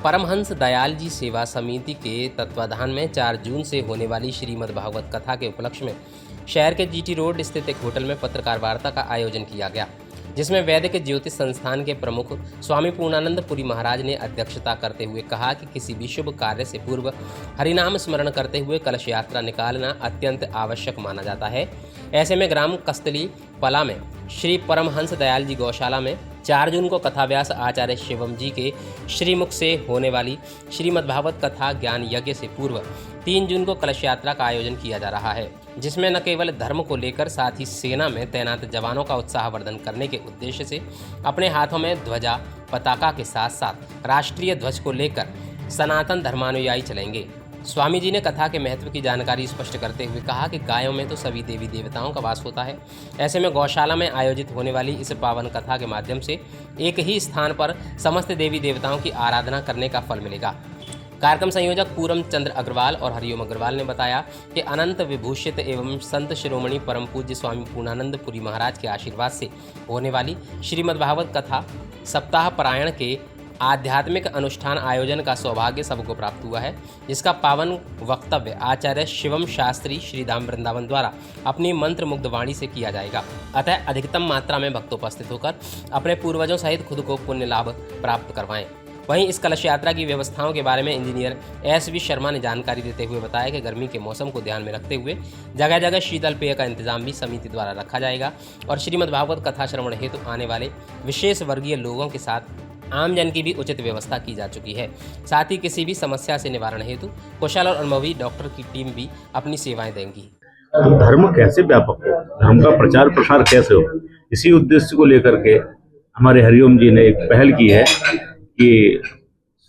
परमहंस दयाल जी सेवा समिति के तत्वाधान में 4 जून से होने वाली श्रीमद् भागवत कथा के उपलक्ष्य में शहर के जीटी रोड स्थित एक होटल में पत्रकार वार्ता का आयोजन किया गया, जिसमें वैदिक ज्योतिष संस्थान के प्रमुख स्वामी पूर्णानंद पुरी महाराज ने अध्यक्षता करते हुए कहा कि किसी भी शुभ कार्य से पूर्व हरिनाम स्मरण करते हुए कलश यात्रा निकालना अत्यंत आवश्यक माना जाता है। ऐसे में ग्राम कस्तली पला में श्री परमहंस दयाल जी गौशाला में 4 जून को कथाव्यास आचार्य शिवम जी के श्रीमुख से होने वाली श्रीमद्भागवत कथा ज्ञान यज्ञ से पूर्व 3 जून को कलश यात्रा का आयोजन किया जा रहा है, जिसमें न केवल धर्म को लेकर साथ ही सेना में तैनात जवानों का उत्साहवर्धन करने के उद्देश्य से अपने हाथों में ध्वजा पताका के साथ साथ राष्ट्रीय ध्वज को लेकर सनातन धर्मानुयायी चलेंगे। स्वामी जी ने कथा के महत्व की जानकारी स्पष्ट करते हुए कहा कि गायों में तो सभी देवी देवताओं का वास होता है। ऐसे में गौशाला में आयोजित होने वाली इस पावन कथा के माध्यम से एक ही स्थान पर समस्त देवी देवताओं की आराधना करने का फल मिलेगा। कार्यक्रम संयोजक पूरम चंद्र अग्रवाल और हरिओम अग्रवाल ने बताया कि अनंत विभूषित एवं संत शिरोमणि परम पूज्य स्वामी पूर्णानंद पुरी महाराज के आशीर्वाद से होने वाली श्रीमद्भागवत कथा सप्ताह पारायण के आध्यात्मिक अनुष्ठान आयोजन का सौभाग्य सबको प्राप्त हुआ है, जिसका पावन वक्तव्य आचार्य शिवम शास्त्री श्रीधाम वृंदावन द्वारा अपनी मंत्र मुग्ध वाणी से किया जाएगा। अतः अधिकतम मात्रा में भक्त उपस्थित होकर अपने पूर्वजों सहित खुद को पुण्य लाभ प्राप्त करवाएं। वहीं इस कलश यात्रा की व्यवस्थाओं के बारे में इंजीनियर एस.वी. शर्मा ने जानकारी देते हुए बताया कि गर्मी के मौसम को ध्यान में रखते हुए जगह जगह शीतल पेय का इंतजाम भी समिति द्वारा रखा जाएगा और श्रीमद्भागवत कथा श्रवण हेतु आने वाले विशेष वर्गीय लोगों के साथ आमजन की भी उचित व्यवस्था की जा चुकी है। साथ ही किसी भी समस्या से निवारण हेतु कुशल और अनुभवी डॉक्टर की टीम भी अपनी सेवाएं देंगी। तो धर्म कैसे व्यापक हो, धर्म का प्रचार प्रसार कैसे हो, इसी उद्देश्य को लेकर के हमारे हरिओम जी ने एक पहल की है कि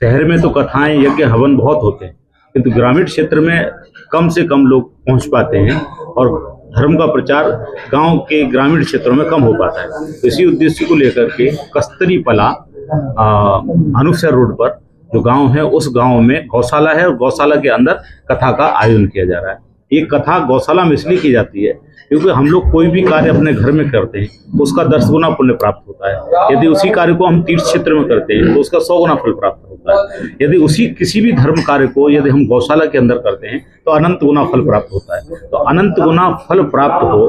शहर में तो कथाएं यज्ञ हवन बहुत होते हैं, किंतु ग्रामीण क्षेत्र में कम से कम लोग पहुंच पाते हैं और धर्म का प्रचार गांव के ग्रामीण क्षेत्रों में कम हो पाता है। तो इसी उद्देश्य को लेकर के कस्तरी पला अनुसर रोड पर जो गांव है, उस गांव में गौशाला है और गौशाला के अंदर कथा का आयोजन किया जा रहा है। ये कथा गौशाला में इसलिए की जाती है क्योंकि हम लोग कोई भी कार्य अपने घर में करते हैं उसका 10 गुना पुण्य प्राप्त होता है। यदि उसी कार्य को हम तीर्थ क्षेत्र में करते हैं तो उसका 100 गुना फल प्राप्त होता है। यदि उसी किसी भी धर्म कार्य को यदि हम गौशाला के अंदर करते हैं तो अनंत गुना फल प्राप्त होता है। तो अनंत गुना फल प्राप्त हो,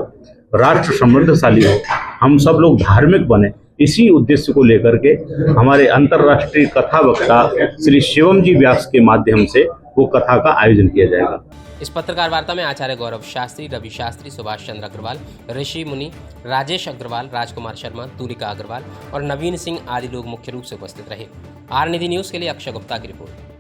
राष्ट्र समृद्धशाली हो, हम सब लोग धार्मिक बने, इसी उद्देश्य को लेकर के हमारे अंतर्राष्ट्रीय कथा वक्ता श्री शिवम जी व्यास के माध्यम से वो कथा का आयोजन किया जाएगा। इस पत्रकार वार्ता में आचार्य गौरव शास्त्री, रवि शास्त्री, सुभाष चंद्र अग्रवाल, ऋषि मुनि, राजेश अग्रवाल, राजकुमार शर्मा, तुलिका अग्रवाल और नवीन सिंह आदि लोग मुख्य रूप से उपस्थित रहे। आर निधि न्यूज़ के लिए अक्षय गुप्ता की रिपोर्ट।